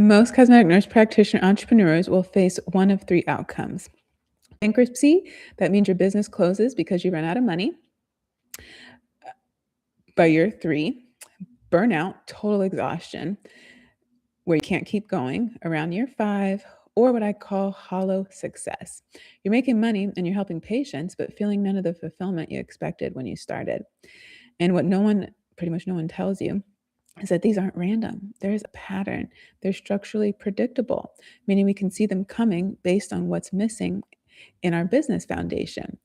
Most cosmetic nurse practitioner entrepreneurs will face one of three outcomes. Bankruptcy, that means your business closes because you run out of money by year three. Burnout, total exhaustion, where you can't keep going around year five, or what I call hollow success. You're making money and you're helping patients, but feeling none of the fulfillment you expected when you started. And what pretty much no one tells you, is that these aren't random. There's a pattern. They're structurally predictable, meaning we can see them coming based on what's missing in our business foundation.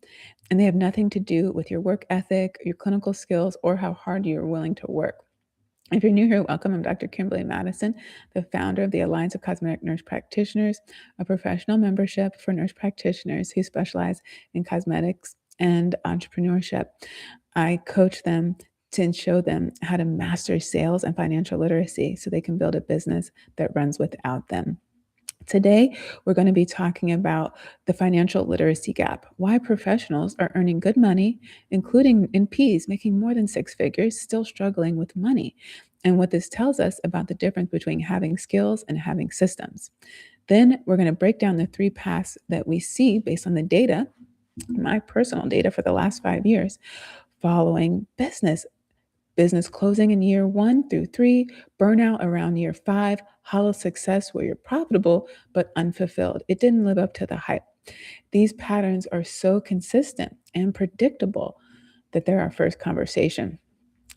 And they have nothing to do with your work ethic, your clinical skills, or how hard you're willing to work. If you're new here, welcome. I'm Dr. Kimberly Madison, the founder of the Alliance of Cosmetic Nurse Practitioners, a professional membership for nurse practitioners who specialize in cosmetics and entrepreneurship. I coach them to show them how to master sales and financial literacy so they can build a business that runs without them. Today, we're going to be talking about the financial literacy gap, why professionals are earning good money, including NPs making more than six figures, still struggling with money, and what this tells us about the difference between having skills and having systems. Then we're going to break down the three paths that we see based on the data, my personal data for the last 5 years, following business closing in year 1 through 3, burnout around year 5, hollow success where you're profitable but unfulfilled. It didn't live up to the hype. These patterns are so consistent and predictable that they're our first conversation.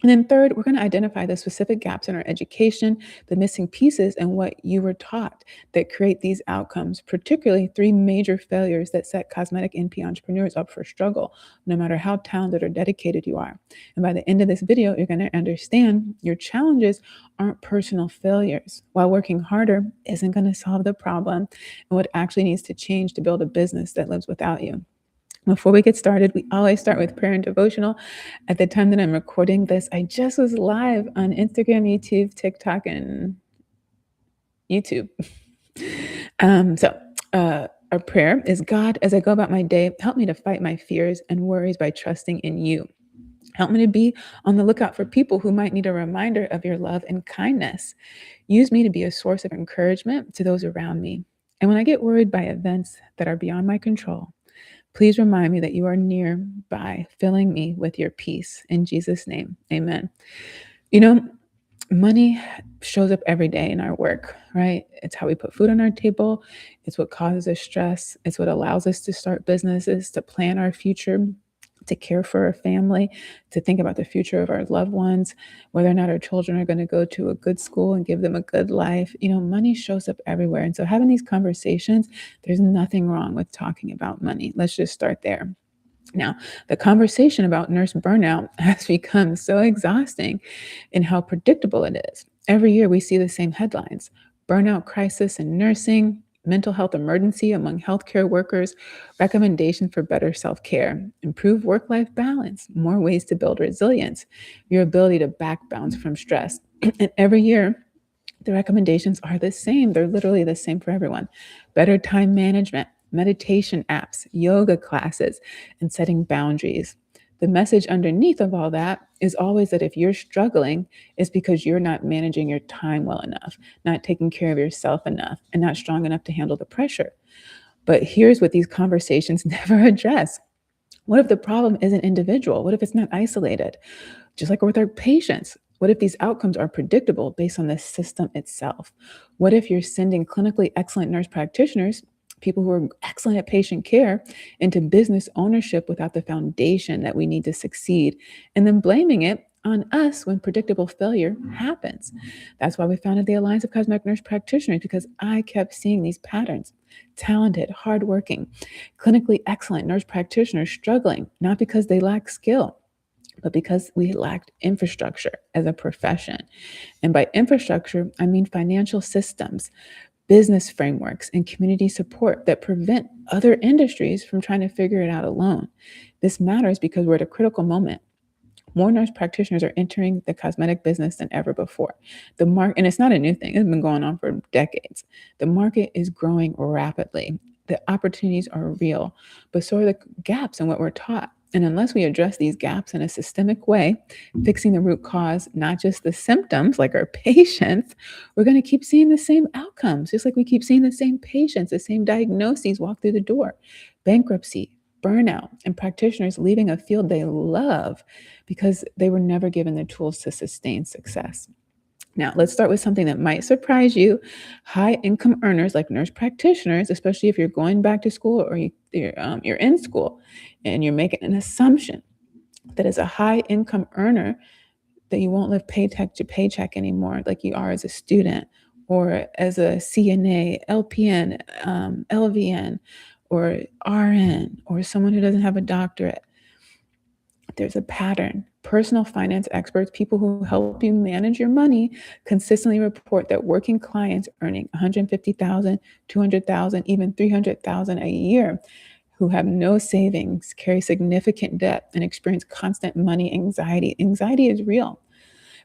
And then third, we're going to identify the specific gaps in our education, the missing pieces, and what you were taught that create these outcomes, particularly 3 major failures that set cosmetic NP entrepreneurs up for struggle, no matter how talented or dedicated you are. And by the end of this video, you're going to understand your challenges aren't personal failures, while working harder isn't going to solve the problem, and what actually needs to change to build a business that lives without you. Before we get started, we always start with prayer and devotional. At the time that I'm recording this, I just was live on Instagram, YouTube, TikTok, and YouTube. Our prayer is, God, as I go about my day, help me to fight my fears and worries by trusting in you. Help me to be on the lookout for people who might need a reminder of your love and kindness. Use me to be a source of encouragement to those around me. And when I get worried by events that are beyond my control, please remind me that you are nearby, filling me with your peace. In Jesus' name, amen. You know, money shows up every day in our work, right? It's how we put food on our table. It's what causes us stress. It's what allows us to start businesses, to plan our future, to care for our family, to think about the future of our loved ones, whether or not our children are going to go to a good school and give them a good life. You know, money shows up everywhere. And so having these conversations, there's nothing wrong with talking about money. Let's just start there. Now, the conversation about nurse burnout has become so exhausting in how predictable it is. Every year we see the same headlines: burnout crisis in nursing, mental health emergency among healthcare workers, recommendation for better self-care, improve work-life balance, more ways to build resilience, your ability to back bounce from stress. And every year, the recommendations are the same. They're literally the same for everyone. Better time management, meditation apps, yoga classes, and setting boundaries. The message underneath of all that is always that if you're struggling, it's because you're not managing your time well enough, not taking care of yourself enough, and not strong enough to handle the pressure. But here's what these conversations never address. What if the problem isn't individual? What if it's not isolated? Just like with our patients, what if these outcomes are predictable based on the system itself? What if you're sending clinically excellent nurse practitioners, people who are excellent at patient care, into business ownership without the foundation that we need to succeed, and then blaming it on us when predictable failure happens? That's why we founded the Alliance of Cosmetic Nurse Practitioners, because I kept seeing these patterns. Talented, hardworking, clinically excellent nurse practitioners struggling, not because they lack skill, but because we lacked infrastructure as a profession. And by infrastructure, I mean financial systems, business frameworks, and community support that prevent other industries from trying to figure it out alone. This matters because we're at a critical moment. More nurse practitioners are entering the cosmetic business than ever before. And it's not a new thing. It's been going on for decades. The market is growing rapidly. The opportunities are real, but so are the gaps in what we're taught. And unless we address these gaps in a systemic way, fixing the root cause, not just the symptoms like our patients, we're going to keep seeing the same outcomes, just like we keep seeing the same patients, the same diagnoses walk through the door. Bankruptcy, burnout, and practitioners leaving a field they love because they were never given the tools to sustain success. Now, let's start with something that might surprise you. High income earners, like nurse practitioners, especially if you're going back to school or you're in school and you're making an assumption that as a high income earner, that you won't live paycheck to paycheck anymore like you are as a student or as a CNA, LPN, LVN, or RN, or someone who doesn't have a doctorate. There's a pattern. Personal finance experts, people who help you manage your money, consistently report that working clients earning 150,000, 200,000, even 300,000 a year who have no savings, carry significant debt, and experience constant money anxiety. Anxiety is real.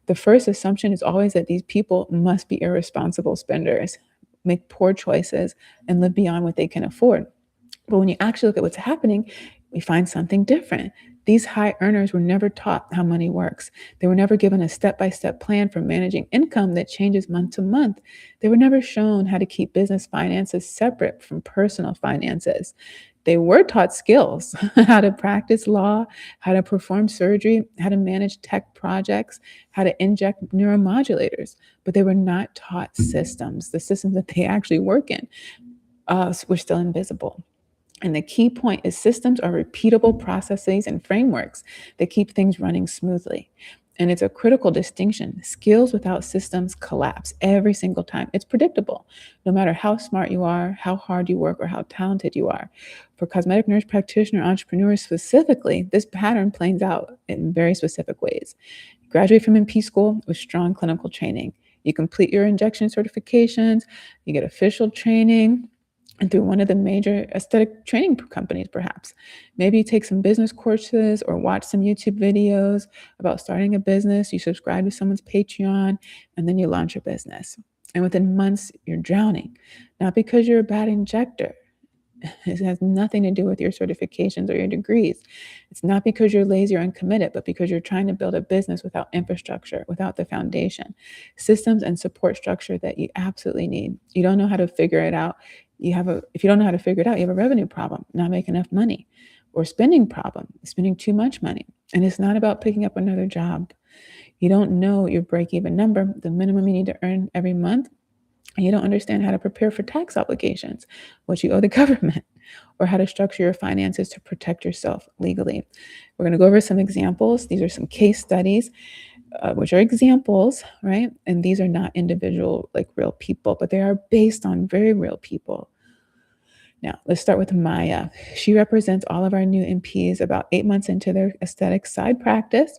The first assumption is always that these people must be irresponsible spenders, make poor choices, and live beyond what they can afford. But when you actually look at what's happening, we find something different. These high earners were never taught how money works. They were never given a step by step plan for managing income that changes month to month. They were never shown how to keep business finances separate from personal finances. They were taught skills, how to practice law, how to perform surgery, how to manage tech projects, how to inject neuromodulators, but they were not taught systems. The systems that they actually work in were still invisible. And the key point is systems are repeatable processes and frameworks that keep things running smoothly. And it's a critical distinction. Skills without systems collapse every single time. It's predictable, no matter how smart you are, how hard you work, or how talented you are. For cosmetic nurse practitioner entrepreneurs specifically, this pattern plays out in very specific ways. You graduate from NP school with strong clinical training. You complete your injection certifications, you get official training, and through one of the major aesthetic training companies, perhaps. Maybe you take some business courses or watch some YouTube videos about starting a business. You subscribe to someone's Patreon, and then you launch your business. And within months, you're drowning, not because you're a bad injector. It has nothing to do with your certifications or your degrees. It's not because you're lazy or uncommitted, but because you're trying to build a business without infrastructure, without the foundation, systems and support structure that you absolutely need. You don't know how to figure it out. If you don't know how to figure it out, you have a revenue problem, not making enough money, or spending problem, spending too much money. And it's not about picking up another job. You don't know your break-even number, the minimum you need to earn every month, and you don't understand how to prepare for tax obligations, what you owe the government, or how to structure your finances to protect yourself legally. We're going to go over some examples. These are some case studies, which are examples, right? And these are not individual, like real people, but they are based on very real people. Now, let's start with Maya. She represents all of our new MPs about 8 months into their aesthetic side practice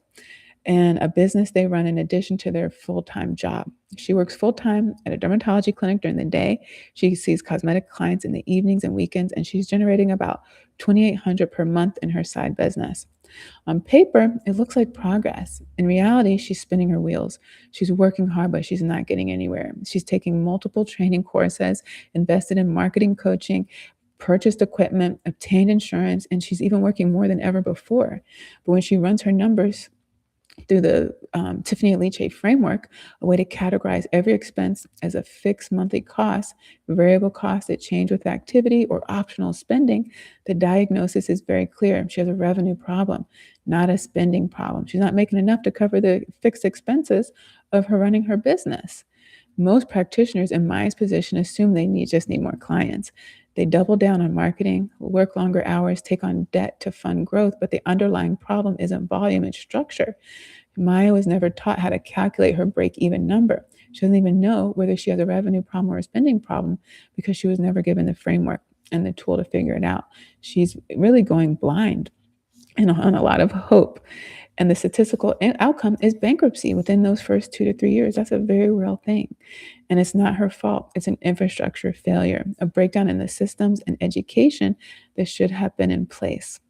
and a business they run in addition to their full-time job. She works full-time at a dermatology clinic during the day. She sees cosmetic clients in the evenings and weekends, and she's generating about $2,800 per month in her side business. On paper, it looks like progress. In reality, she's spinning her wheels. She's working hard, but she's not getting anywhere. She's taking multiple training courses, invested in marketing coaching, purchased equipment, obtained insurance, and she's even working more than ever before. But when she runs her numbers through the Tiffany Aliche framework, a way to categorize every expense as a fixed monthly cost, variable costs that change with activity, or optional spending, the diagnosis is very clear. She has a revenue problem, not a spending problem. She's not making enough to cover the fixed expenses of her running her business. Most practitioners in Maya's position assume they just need more clients. They double down on marketing, work longer hours, take on debt to fund growth, but the underlying problem isn't volume, it's structure. Maya was never taught how to calculate her break-even number. She doesn't even know whether she has a revenue problem or a spending problem because she was never given the framework and the tool to figure it out. She's really going blind and on a lot of hope. And the statistical outcome is bankruptcy within those first 2 to 3 years. That's a very real thing. And it's not her fault. It's an infrastructure failure, a breakdown in the systems and education that should have been in place.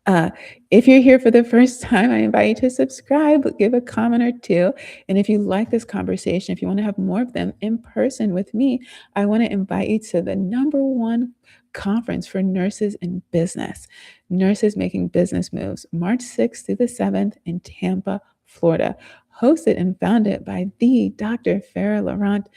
Uh, if you're here for the first time, I invite you to subscribe, give a comment or two. And if you like this conversation, if you want to have more of them in person with me, I want to invite you to the number one conference for nurses in business, Nurses Making Business Moves, March 6th through the 7th in Tampa, Florida, hosted and founded by the Dr. Farah Laurent.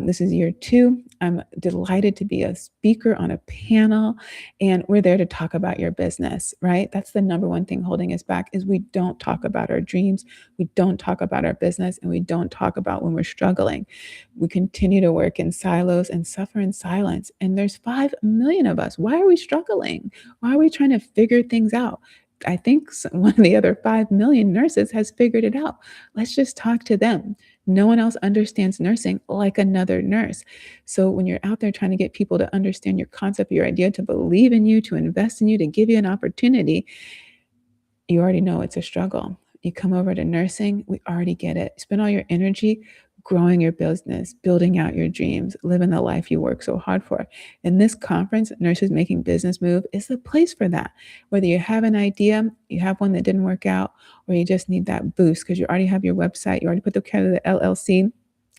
This is year 2. I'm delighted to be a speaker on a panel, and we're there to talk about your business, right? That's the number one thing holding us back is we don't talk about our dreams, we don't talk about our business, and we don't talk about when we're struggling. We continue to work in silos and suffer in silence, and there's 5 million of us. Why are we struggling? Why are we trying to figure things out? I think one of the other 5 million nurses has figured it out. Let's just talk to them. No one else understands nursing like another nurse. So when you're out there trying to get people to understand your concept, your idea, to believe in you, to invest in you, to give you an opportunity, you already know it's a struggle. You come over to nursing, we already get it. Spend all your energy growing your business, building out your dreams, living the life you work so hard for. And this conference, Nurses Making Business Move, is the place for that. Whether you have an idea, you have one that didn't work out, or you just need that boost because you already have your website, you already put together the LLC,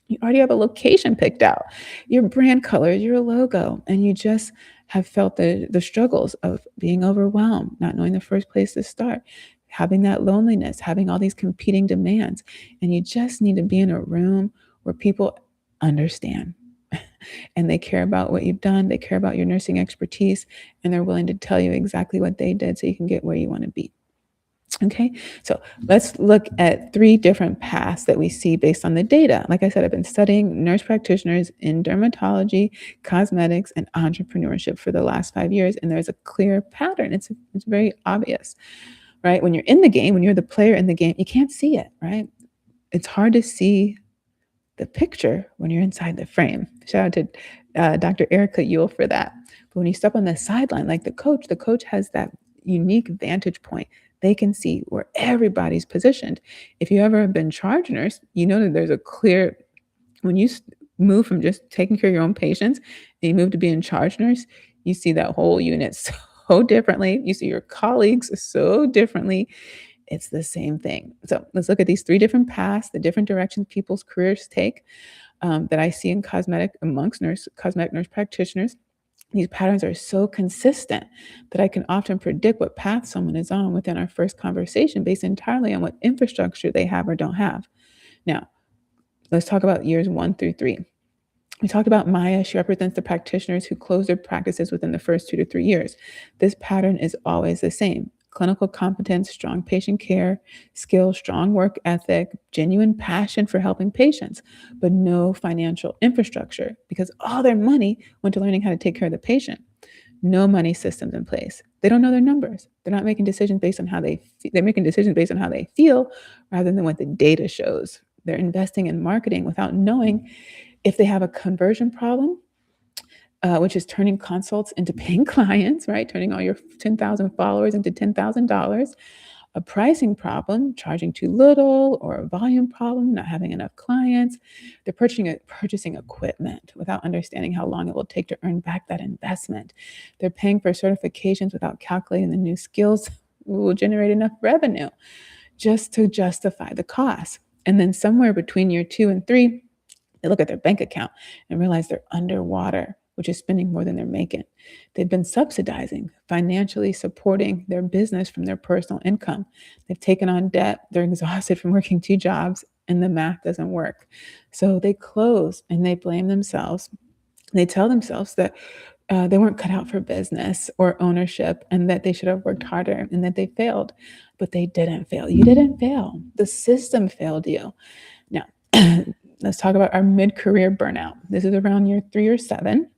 you already have a location picked out, your brand colors, your logo, and you just have felt the struggles of being overwhelmed, not knowing the first place to start, having that loneliness, having all these competing demands. And you just need to be in a room where people understand and they care about what you've done, they care about your nursing expertise, and they're willing to tell you exactly what they did so you can get where you want to be. Okay, so let's look at 3 different paths that we see based on the data. Like I said, I've been studying nurse practitioners in dermatology, cosmetics, and entrepreneurship for the last 5 years, and there's a clear pattern. It's very obvious, right? When you're in the game, when you're the player in the game, you can't see it, right? It's hard to see the picture when you're inside the frame. Shout out to Dr. Erica Yule for that. But when you step on the sideline, like the coach has that unique vantage point. They can see where everybody's positioned. If you ever have been charge nurse, you know that there's a clear, when you move from just taking care of your own patients and you move to being charge nurse, you see that whole unit so differently. You see your colleagues so differently. It's the same thing. So let's look at these 3 different paths, the different directions people's careers take that I see in amongst cosmetic nurse practitioners. These patterns are so consistent that I can often predict what path someone is on within our first conversation based entirely on what infrastructure they have or don't have. Now, let's talk about years 1 through 3. We talked about Maya. She represents the practitioners who close their practices within the first 2 to 3 years. This pattern is always the same. Clinical competence, strong patient care, skill, strong work ethic, genuine passion for helping patients, but no financial infrastructure because all their money went to learning how to take care of the patient. No money systems in place. They don't know their numbers. They're not making decisions based on they're making decisions based on how they feel rather than what the data shows. They're investing in marketing without knowing if they have a conversion problem, which is turning consults into paying clients, right? Turning all your 10,000 followers into $10,000, a pricing problem, charging too little, or a volume problem, not having enough clients. They're purchasing equipment without understanding how long it will take to earn back that investment. They're paying for certifications without calculating the new skills will generate enough revenue just to justify the cost. And then somewhere between year 2 and 3, they look at their bank account and realize they're underwater, which is spending more than they're making. They've been subsidizing, financially supporting their business from their personal income. They've taken on debt. They're exhausted from working 2 jobs, and the math doesn't work. So they close and they blame themselves. They tell themselves that they weren't cut out for business or ownership and that they should have worked harder and that they failed. But they didn't fail. You didn't fail. The system failed you. Now, let's talk about our mid-career burnout. This is around year 3 or 7.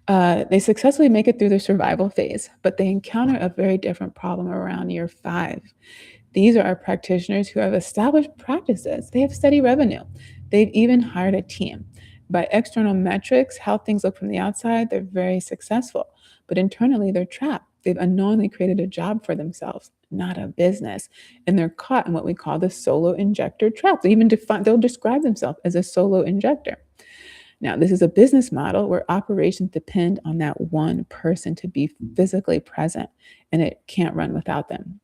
They successfully make it through the survival phase, but they encounter a very different problem around year 5. These are our practitioners who have established practices. They have steady revenue. They've even hired a team. By external metrics, how things look from the outside, they're very successful. But internally, they're trapped. They've unknowingly created a job for themselves, not a business. And they're caught in what we call the solo injector trap. They'll describe themselves as a solo injector. Now, this is a business model where operations depend on that one person to be physically present, and it can't run without them.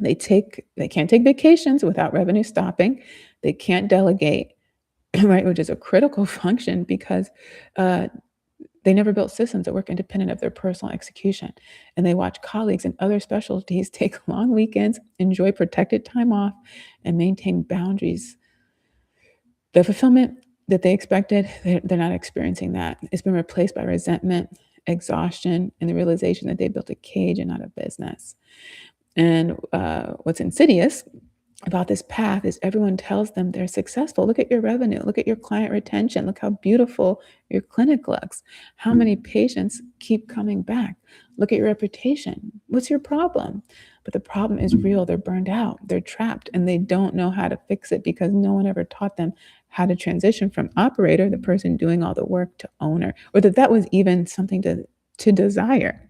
They can't take vacations without revenue stopping. They can't delegate, right, which is a critical function because uh, they never built systems that work independent of their personal execution. And they watch colleagues in other specialties take long weekends, enjoy protected time off, and maintain boundaries. The fulfillment that they expected, they're not experiencing that. It's been replaced by resentment, exhaustion, and the realization that they built a cage and not a business. And what's insidious about this path is everyone tells them they're successful. Look at your revenue. Look at your client retention. Look how beautiful your clinic looks. How many patients keep coming back? Look at your reputation. What's your problem? But the problem is real. They're burned out. They're trapped and they don't know how to fix it because no one ever taught them how to transition from operator, the person doing all the work, to owner, or that was even something to desire.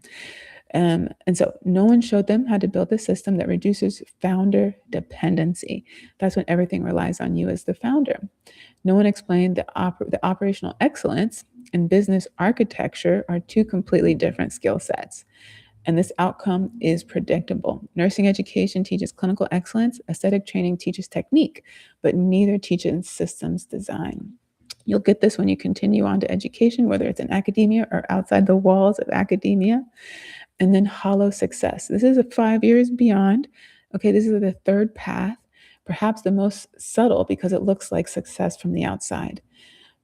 And so no one showed them how to build a system that reduces founder dependency. That's when everything relies on you as the founder. No one explained the operational excellence and business architecture are two completely different skill sets. And this outcome is predictable. Nursing education teaches clinical excellence, aesthetic training teaches technique, but neither teaches systems design. You'll get this when you continue on to education, whether it's in academia or outside the walls of academia. And then hollow success. This is a 5 years beyond. Okay, this is the third path, perhaps the most subtle because it looks like success from the outside.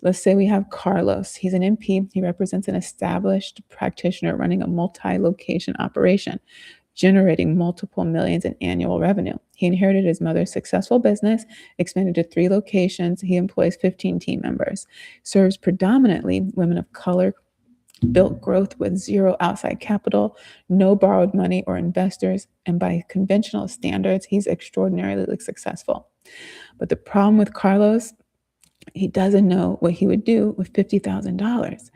Let's say we have Carlos. He's an MP. He represents an established practitioner running a multi-location operation, generating multiple millions in annual revenue. He inherited his mother's successful business, expanded to 3 locations. He employs 15 team members, serves predominantly women of color, built growth with zero outside capital, no borrowed money or investors, and by conventional standards, he's extraordinarily successful. But the problem with Carlos, he doesn't know what he would do with $50,000.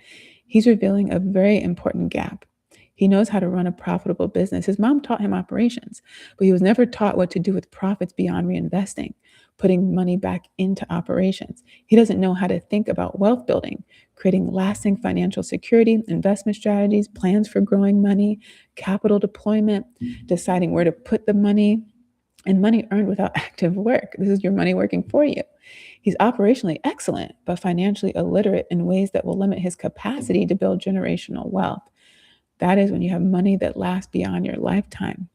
He's revealing a very important gap. He knows how to run a profitable business. His mom taught him operations, but he was never taught what to do with profits beyond reinvesting, putting money back into operations. He doesn't know how to think about wealth building, creating lasting financial security, investment strategies, plans for growing money, capital deployment, deciding where to put the money, and money earned without active work. This is your money working for you. He's operationally excellent, but financially illiterate in ways that will limit his capacity to build generational wealth. That is when you have money that lasts beyond your lifetime.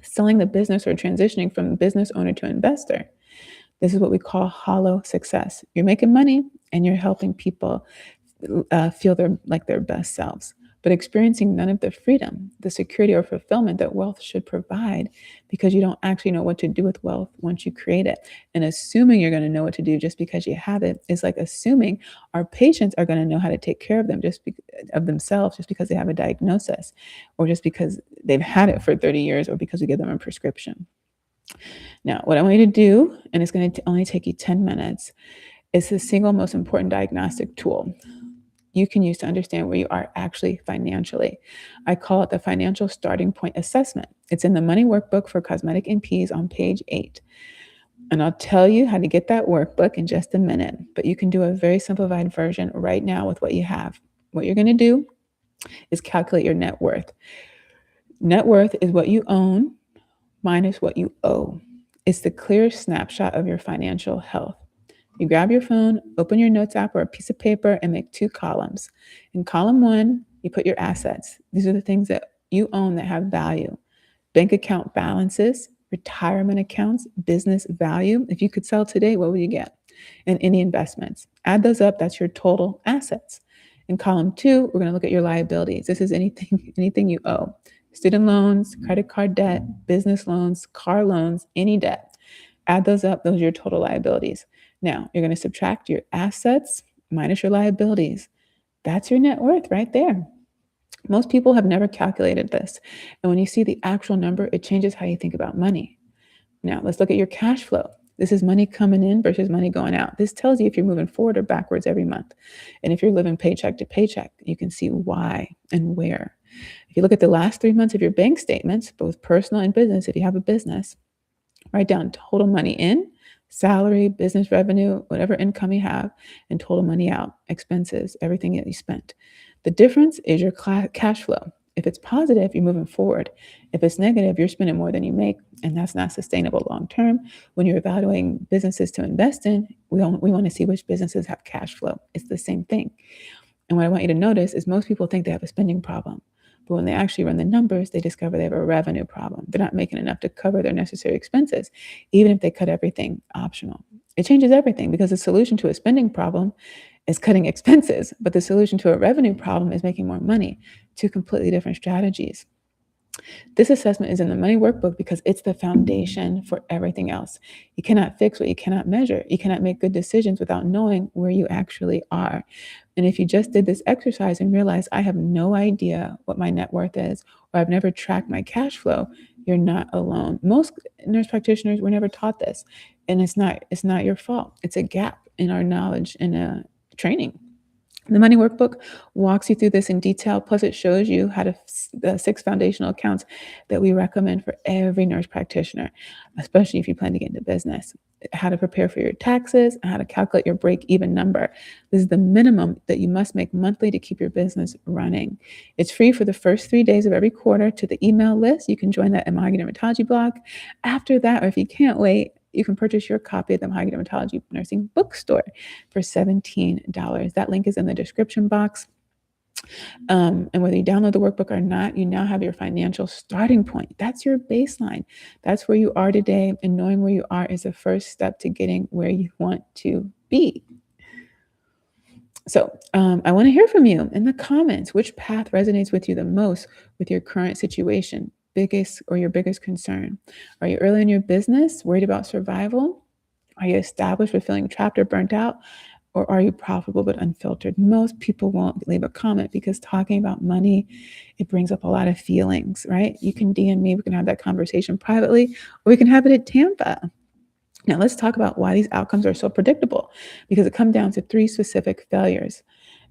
Selling the business or transitioning from business owner to investor. This is what we call hollow success. You're making money and you're helping people feel like their best selves, but experiencing none of the freedom, the security, or fulfillment that wealth should provide because you don't actually know what to do with wealth once you create it. And assuming you're going to know what to do just because you have it is like assuming our patients are going to know how to take care of them of themselves just because they have a diagnosis or just because they've had it for 30 years or because we give them a prescription. Now, what I want you to do, and it's going to only take you 10 minutes, is the single most important diagnostic tool you can use to understand where you are actually financially. I call it the financial starting point assessment. It's in the money workbook for cosmetic MPs on page 8. And I'll tell you how to get that workbook in just a minute, but you can do a very simplified version right now with what you have. What you're going to do is calculate your net worth. Net worth is what you own minus what you owe. It's the clear snapshot of your financial health. You grab your phone, open your notes app or a piece of paper, and make 2 columns. In column 1, you put your assets. These are the things that you own that have value. Bank account balances, retirement accounts, business value. If you could sell today, what would you get? And any investments. Add those up, that's your total assets. In column 2, we're going to look at your liabilities. This is anything you owe. Student loans, credit card debt, business loans, car loans, any debt. Add those up, those are your total liabilities. Now, you're going to subtract your assets minus your liabilities. That's your net worth right there. Most people have never calculated this. And when you see the actual number, it changes how you think about money. Now, let's look at your cash flow. This is money coming in versus money going out. This tells you if you're moving forward or backwards every month. And if you're living paycheck to paycheck, you can see why and where. If you look at the last 3 months of your bank statements, both personal and business, if you have a business, write down total money in, salary, business revenue, whatever income you have, and total money out, expenses, everything that you spent. The difference is your cash flow. If it's positive, you're moving forward. If it's negative, you're spending more than you make, and that's not sustainable long term. When you're evaluating businesses to invest in, we want to see which businesses have cash flow. It's the same thing. And what I want you to notice is most people think they have a spending problem. But when they actually run the numbers, they discover they have a revenue problem. They're not making enough to cover their necessary expenses, even if they cut everything optional. It changes everything because the solution to a spending problem is cutting expenses, but the solution to a revenue problem is making more money. Two completely different strategies. This assessment is in the money workbook because it's the foundation for everything else. You cannot fix what you cannot measure. You cannot make good decisions without knowing where you actually are. And if you just did this exercise and realize I have no idea what my net worth is, or I've never tracked my cash flow, you're not alone. Most nurse practitioners were never taught this, and it's not your fault. It's a gap in our knowledge and training. The money workbook walks you through this in detail. Plus, it shows you how to the 6 foundational accounts that we recommend for every nurse practitioner, especially if you plan to get into business. How to prepare for your taxes, and how to calculate your break-even number. This is the minimum that you must make monthly to keep your business running. It's free for the first 3 days of every quarter to the email list. You can join that at Mahogany Dermatology blog. After that, or if you can't wait, you can purchase your copy at the Mahogany Dermatology Nursing Bookstore for $17. That link is in the description box. And whether you download the workbook or not, you now have your financial starting point. That's your baseline. That's where you are today. And knowing where you are is the first step to getting where you want to be. So I want to hear from you in the comments. Which path resonates with you the most with your current situation, your biggest concern? Are you early in your business, worried about survival? Are you established but feeling trapped or burnt out? Or are you profitable but unfiltered? Most people won't leave a comment because talking about money, it brings up a lot of feelings, right? You can DM me, we can have that conversation privately, or we can have it at Tampa. Now let's talk about why these outcomes are so predictable, because it comes down to 3 specific failures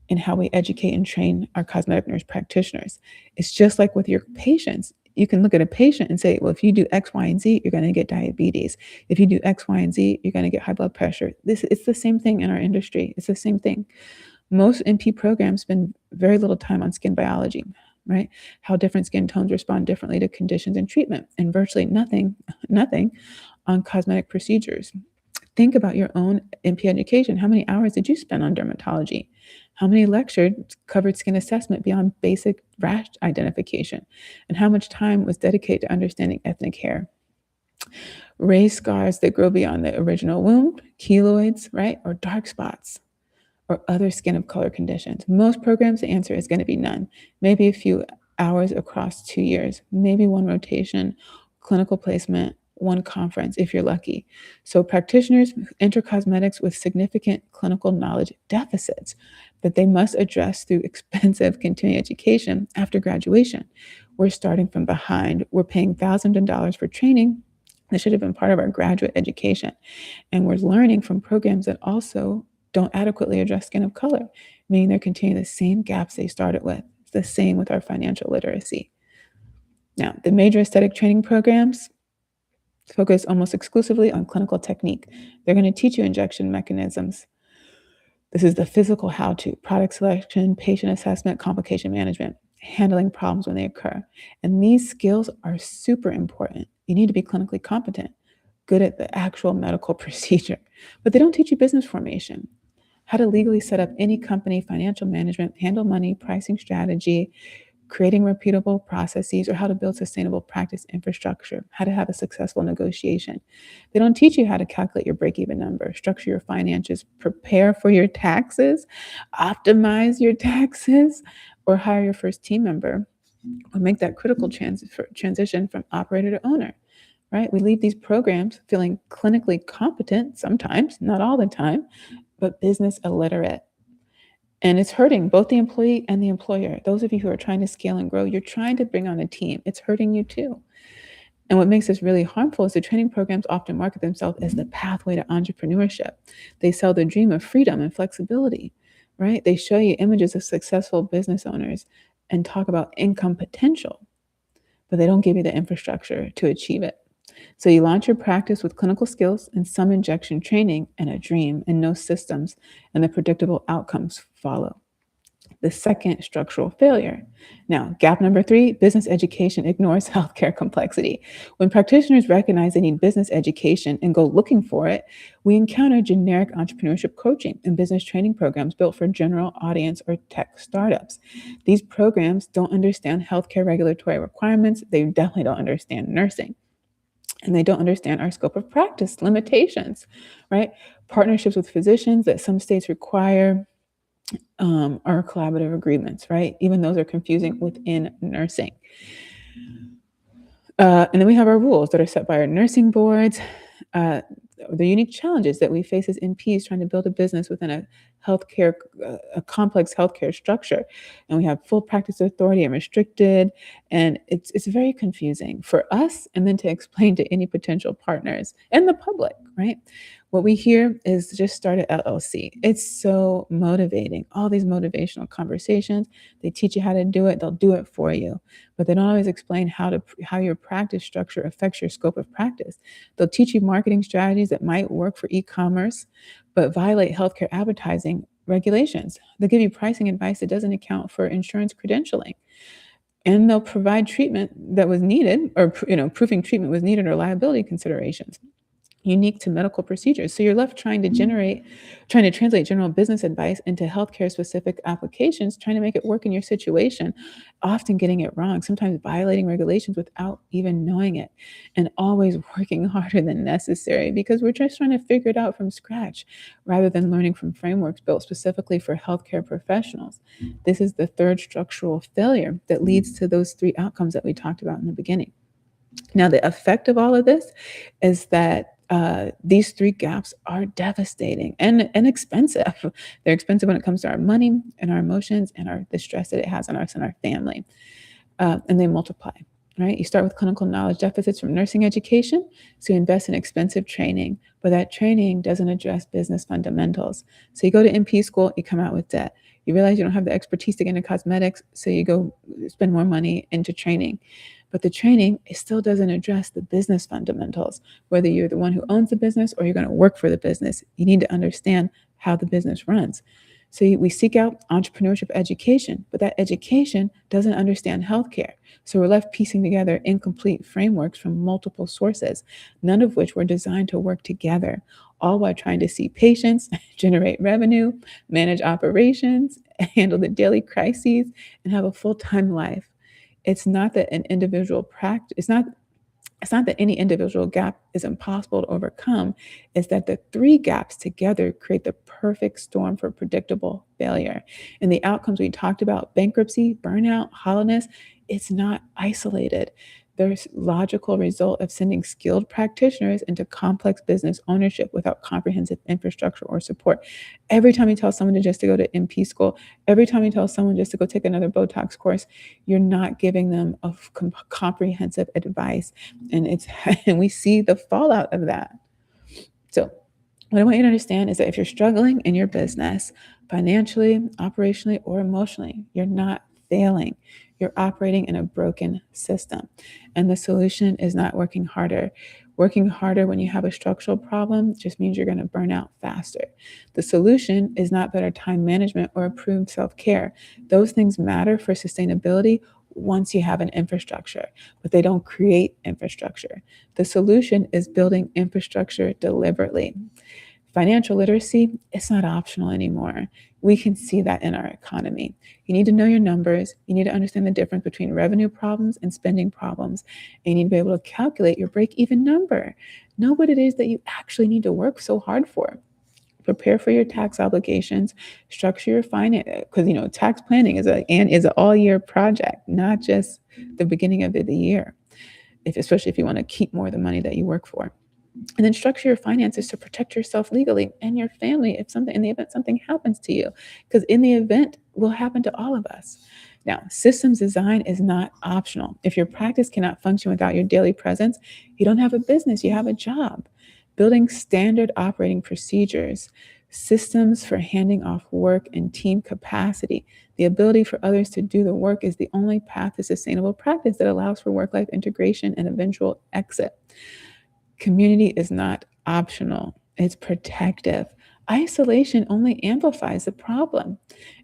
in how we educate and train our cosmetic nurse practitioners. It's just like with your patients. You can look at a patient and say, well, if you do X, Y, and Z, you're going to get diabetes. If you do X, Y, and Z, you're going to get high blood pressure. It's the same thing in our industry. It's the same thing. Most NP programs spend very little time on skin biology, right? How different skin tones respond differently to conditions and treatment, and virtually nothing on cosmetic procedures. Think about your own NP education. How many hours did you spend on dermatology? How many lectures covered skin assessment beyond basic rash identification? And how much time was dedicated to understanding ethnic hair? Raised scars that grow beyond the original wound, keloids, right? Or dark spots, or other skin of color conditions. Most programs, the answer is going to be none. Maybe a few hours across 2 years, maybe one rotation, clinical placement, one conference if you're lucky. So practitioners enter cosmetics with significant clinical knowledge deficits that they must address through expensive continuing education after graduation. We're starting from behind. We're paying thousands of dollars for training that should have been part of our graduate education. And we're learning from programs that also don't adequately address skin of color, meaning they're continuing the same gaps they started with. It's the same with our financial literacy. Now, the major aesthetic training programs focus almost exclusively on clinical technique. They're going to teach you injection mechanisms. This is the physical how-to, product selection, patient assessment, complication management, handling problems when they occur. And these skills are super important. You need to be clinically competent, good at the actual medical procedure. But they don't teach you business formation, how to legally set up any company, financial management, handle money, pricing strategy, creating repeatable processes, or how to build sustainable practice infrastructure, how to have a successful negotiation. They don't teach you how to calculate your break-even number, structure your finances, prepare for your taxes, optimize your taxes, or hire your first team member, or make that critical transition from operator to owner, right? We leave these programs feeling clinically competent sometimes, not all the time, but business illiterate. And it's hurting both the employee and the employer. Those of you who are trying to scale and grow, you're trying to bring on a team. It's hurting you too. And what makes this really harmful is the training programs often market themselves as the pathway to entrepreneurship. They sell the dream of freedom and flexibility, right? They show you images of successful business owners and talk about income potential, but they don't give you the infrastructure to achieve it. So you launch your practice with clinical skills and some injection training and a dream and no systems, and the predictable outcomes follow. The second, structural failure. Now, gap number three, business education ignores healthcare complexity. When practitioners recognize they need business education and go looking for it, we encounter generic entrepreneurship coaching and business training programs built for general audience or tech startups. These programs don't understand healthcare regulatory requirements. They definitely don't understand nursing. And they don't understand our scope of practice limitations, right? Partnerships with physicians that some states require are collaborative agreements, right? Even those are confusing within nursing. And then we have our rules that are set by our nursing boards, uh, the unique challenges that we face as NPs trying to build a business within a complex healthcare structure. And we have full practice authority and restricted, and it's very confusing for us and then to explain to any potential partners and the public, right? What we hear is just start an LLC. It's so motivating. All these motivational conversations, they teach you how to do it, they'll do it for you, but they don't always explain how your practice structure affects your scope of practice. They'll teach you marketing strategies that might work for e-commerce, but violate healthcare advertising regulations. They'll give you pricing advice that doesn't account for insurance credentialing. And they'll provide treatment that was needed, or proving treatment was needed, or liability considerations unique to medical procedures. So you're left trying to translate general business advice into healthcare specific applications, trying to make it work in your situation, often getting it wrong, sometimes violating regulations without even knowing it, and always working harder than necessary because we're just trying to figure it out from scratch rather than learning from frameworks built specifically for healthcare professionals. This is the third structural failure that leads to those three outcomes that we talked about in the beginning. Now, the effect of all of this is that these three gaps are devastating and expensive. They're expensive when it comes to our money and our emotions and the stress that it has on us and our family. And they multiply, right? You start with clinical knowledge deficits from nursing education, so you invest in expensive training, but that training doesn't address business fundamentals. So you go to NP school, you come out with debt. You realize you don't have the expertise to get into cosmetics, so you go spend more money into training. But the training, it still doesn't address the business fundamentals. Whether you're the one who owns the business or you're going to work for the business, you need to understand how the business runs. So we seek out entrepreneurship education, but that education doesn't understand healthcare. So we're left piecing together incomplete frameworks from multiple sources, none of which were designed to work together, all while trying to see patients, generate revenue, manage operations, handle the daily crises, and have a full-time life. It's not that an individual practice, it's not that any individual gap is impossible to overcome. It's that the three gaps together create the perfect storm for predictable failure. And the outcomes we talked about, bankruptcy, burnout, hollowness, it's not isolated. There's logical result of sending skilled practitioners into complex business ownership without comprehensive infrastructure or support. Every time you tell someone to go to MP school, every time you tell someone just to go take another Botox course, you're not giving them a comprehensive advice. And we see the fallout of that. So what I want you to understand is that if you're struggling in your business, financially, operationally, or emotionally, you're not failing. You're operating in a broken system. And the solution is not working harder. Working harder when you have a structural problem just means you're going to burn out faster. The solution is not better time management or improved self-care. Those things matter for sustainability once you have an infrastructure, but they don't create infrastructure. The solution is building infrastructure deliberately. Financial literacy, it's not optional anymore. We can see that in our economy. You need to know your numbers. You need to understand the difference between revenue problems and spending problems. And you need to be able to calculate your break-even number. Know what it is that you actually need to work so hard for. Prepare for your tax obligations, structure your finance, because tax planning is an all-year project, not just the beginning of the year. Especially if you want to keep more of the money that you work for. And then structure your finances to protect yourself legally and your family in the event something happens to you, because in the event will happen to all of us. Now, systems design is not optional. If your practice cannot function without your daily presence, you don't have a business, you have a job. Building standard operating procedures, systems for handing off work and team capacity, the ability for others to do the work is the only path to sustainable practice that allows for work-life integration and eventual exit. Community is not optional, it's protective. Isolation only amplifies the problem.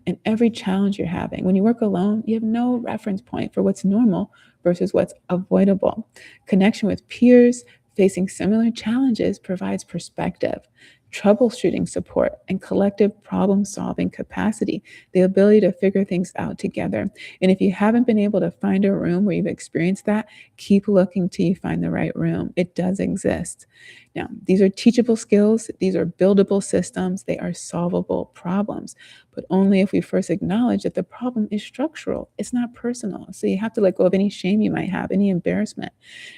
And every challenge you're having, when you work alone, you have no reference point for what's normal versus what's avoidable. Connection with peers facing similar challenges provides perspective, troubleshooting support, and collective problem solving capacity, the ability to figure things out together. And if you haven't been able to find a room where you've experienced that, keep looking till you find the right room. It does exist. Now, these are teachable skills, these are buildable systems, they are solvable problems, but only if we first acknowledge that the problem is structural, it's not personal. So you have to let go of any shame you might have, any embarrassment.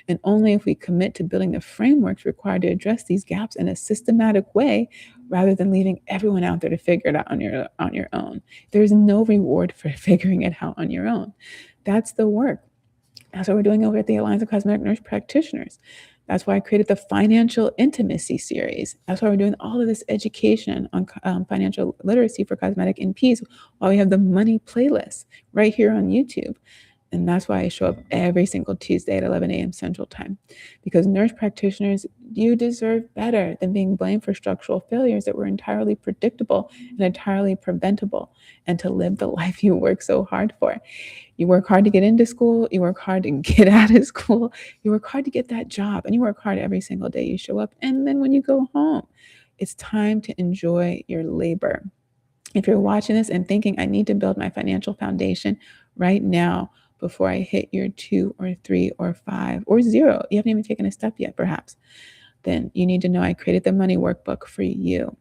And only if we commit to building the frameworks required to address these gaps in a systematic way, rather than leaving everyone out there to figure it out on your own. There's no reward for figuring it out on your own. That's the work. That's what we're doing over at the Alliance of Cosmetic Nurse Practitioners. That's why I created the Financial Intimacy series. That's why we're doing all of this education on financial literacy for cosmetic NPs, while we have the money playlist right here on YouTube. And that's why I show up every single Tuesday at 11 a.m. Central Time. Because nurse practitioners, you deserve better than being blamed for structural failures that were entirely predictable and entirely preventable, and to live the life you work so hard for. You work hard to get into school, you work hard to get out of school, you work hard to get that job, and you work hard every single day you show up. And then when you go home, it's time to enjoy your labor. If you're watching this and thinking, I need to build my financial foundation right now before I hit your 2 or 3 or 5 or 0, you haven't even taken a step yet, perhaps, then you need to know I created the money workbook for you.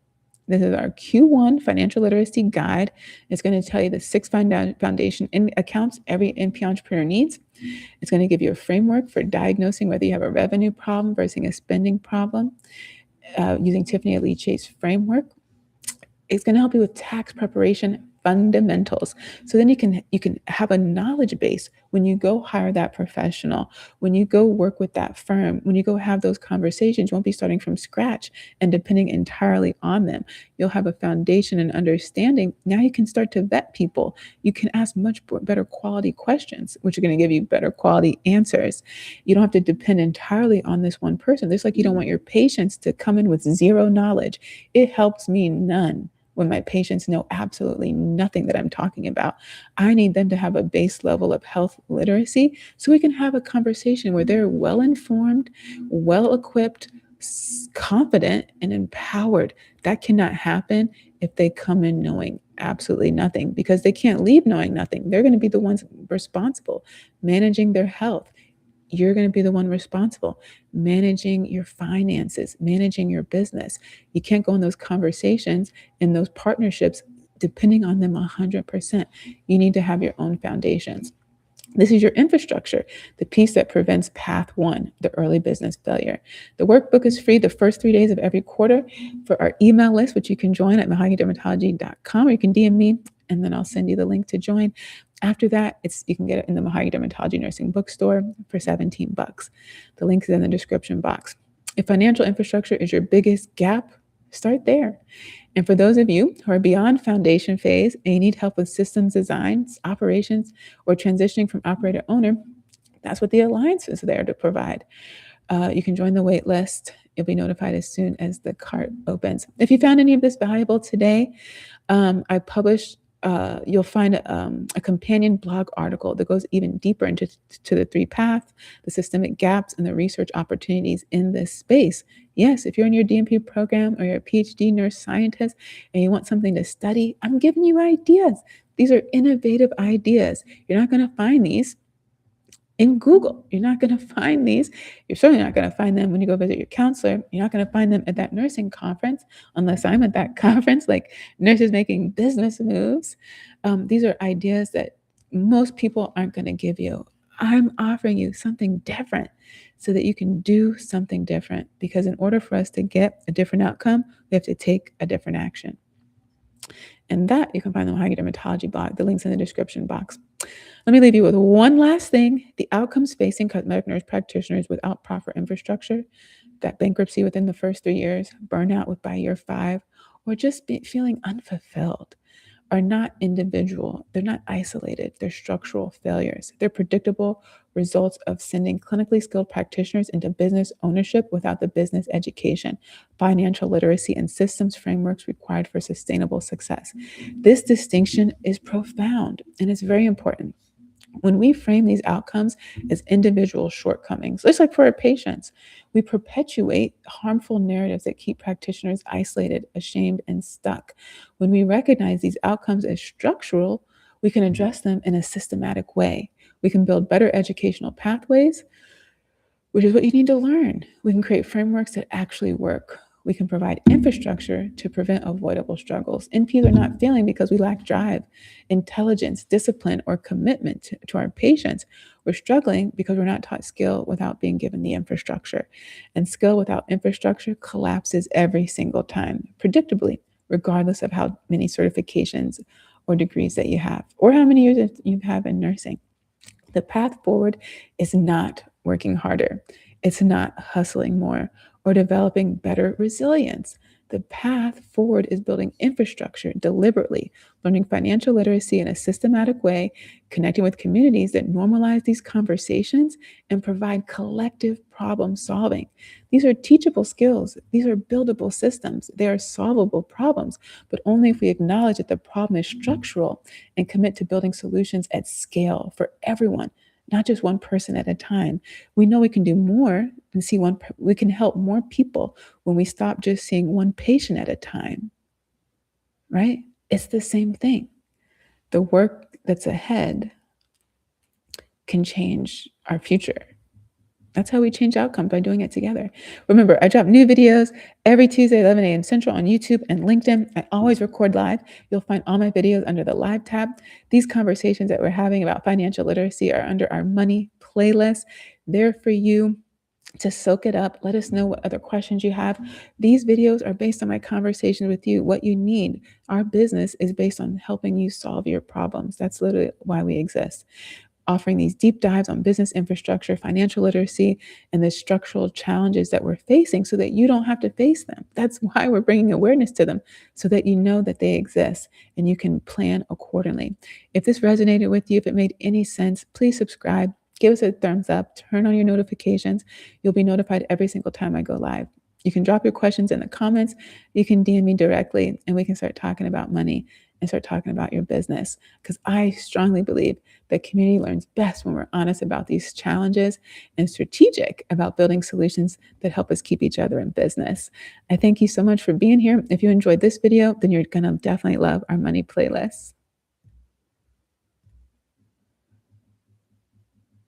This is our Q1 financial literacy guide. It's going to tell you the 6 foundation accounts every NP entrepreneur needs. It's going to give you a framework for diagnosing whether you have a revenue problem versus a spending problem, using Tiffany Lee Chase framework. It's going to help you with tax preparation fundamentals. So then you can have a knowledge base when you go hire that professional, when you go work with that firm, when you go have those conversations. You won't be starting from scratch and depending entirely on them. You'll have a foundation and understanding. Now you can start to vet people. You can ask much better quality questions, which are going to give you better quality answers. You don't have to depend entirely on this one person. Just like you don't want your patients to come in with zero knowledge. It helps me none when my patients know absolutely nothing that I'm talking about. I need them to have a base level of health literacy so we can have a conversation where they're well informed, well equipped, confident, and empowered. That cannot happen if they come in knowing absolutely nothing, because they can't leave knowing nothing. They're going to be the ones responsible managing their health. You're going to be the one responsible managing your finances, managing your business. You can't go in those conversations and those partnerships depending on them 100%. You need to have your own foundations. This is your infrastructure, the piece that prevents path one, the early business failure. The workbook is free the first 3 days of every quarter for our email list, which you can join at mahoganydermatology.com, or you can DM me and then I'll send you the link to join. After that, you can get it in the Mahogany Dermatology Nursing Bookstore for $17. The link is in the description box. If financial infrastructure is your biggest gap, start there. And for those of you who are beyond foundation phase and you need help with systems designs, operations, or transitioning from operator owner, that's what the Alliance is there to provide. You can join the wait list. You'll be notified as soon as the cart opens. If you found any of this valuable today, I published, you'll find a companion blog article that goes even deeper into the 3 paths, the systemic gaps, and the research opportunities in this space. Yes, if you're in your DNP program or you're a PhD nurse scientist and you want something to study, I'm giving you ideas. These are innovative ideas. You're not going to find these in Google. You're not going to find these. You're certainly not going to find them when you go visit your counselor. You're not going to find them at that nursing conference, unless I'm at that conference, like Nurses Making Business Moves. These are ideas that most people aren't going to give you. I'm offering you something different so that you can do something different, because in order for us to get a different outcome, we have to take a different action. And that you can find on the Mahogany Dermatology blog. The link's in the description box. Let me leave you with one last thing. The outcomes facing cosmetic nurse practitioners without proper infrastructure, that bankruptcy within the first 3 years, burnout by year 5, or just feeling unfulfilled, are not individual. They're not isolated. They're structural failures. They're predictable results of sending clinically skilled practitioners into business ownership without the business education, financial literacy, and systems frameworks required for sustainable success. This distinction is profound and it's very important. When we frame these outcomes as individual shortcomings, just like for our patients, we perpetuate harmful narratives that keep practitioners isolated, ashamed, and stuck. When we recognize these outcomes as structural, we can address them in a systematic way. We can build better educational pathways, which is what you need to learn. We can create frameworks that actually work. We can provide infrastructure to prevent avoidable struggles. NPs are not failing because we lack drive, intelligence, discipline, or commitment to our patients. We're struggling because we're not taught skill without being given the infrastructure. And skill without infrastructure collapses every single time, predictably, regardless of how many certifications or degrees that you have, or how many years you have in nursing. The path forward is not working harder. It's not hustling more or developing better resilience. The path forward is building infrastructure deliberately, learning financial literacy in a systematic way, connecting with communities that normalize these conversations and provide collective problem solving. These are teachable skills. These are buildable systems. They are solvable problems, but only if we acknowledge that the problem is structural and commit to building solutions at scale for everyone, not just one person at a time. We know we can do more and we can help more people when we stop just seeing one patient at a time, right? It's the same thing. The work that's ahead can change our future. That's how we change outcomes, by doing it together. Remember, I drop new videos every Tuesday, 11 a.m. Central on YouTube and LinkedIn. I always record live. You'll find all my videos under the live tab. These conversations that we're having about financial literacy are under our money playlist. They're for you to soak it up. Let us know what other questions you have. These videos are based on my conversations with you, what you need. Our business is based on helping you solve your problems. That's literally why we exist, offering these deep dives on business infrastructure, financial literacy, and the structural challenges that we're facing so that you don't have to face them. That's why we're bringing awareness to them, so that you know that they exist and you can plan accordingly. If this resonated with you, if it made any sense, please subscribe, give us a thumbs up, turn on your notifications. You'll be notified every single time I go live. You can drop your questions in the comments. You can DM me directly, and we can start talking about money and start talking about your business. Because I strongly believe that community learns best when we're honest about these challenges and strategic about building solutions that help us keep each other in business. I thank you so much for being here. If you enjoyed this video, then you're going to definitely love our money playlist.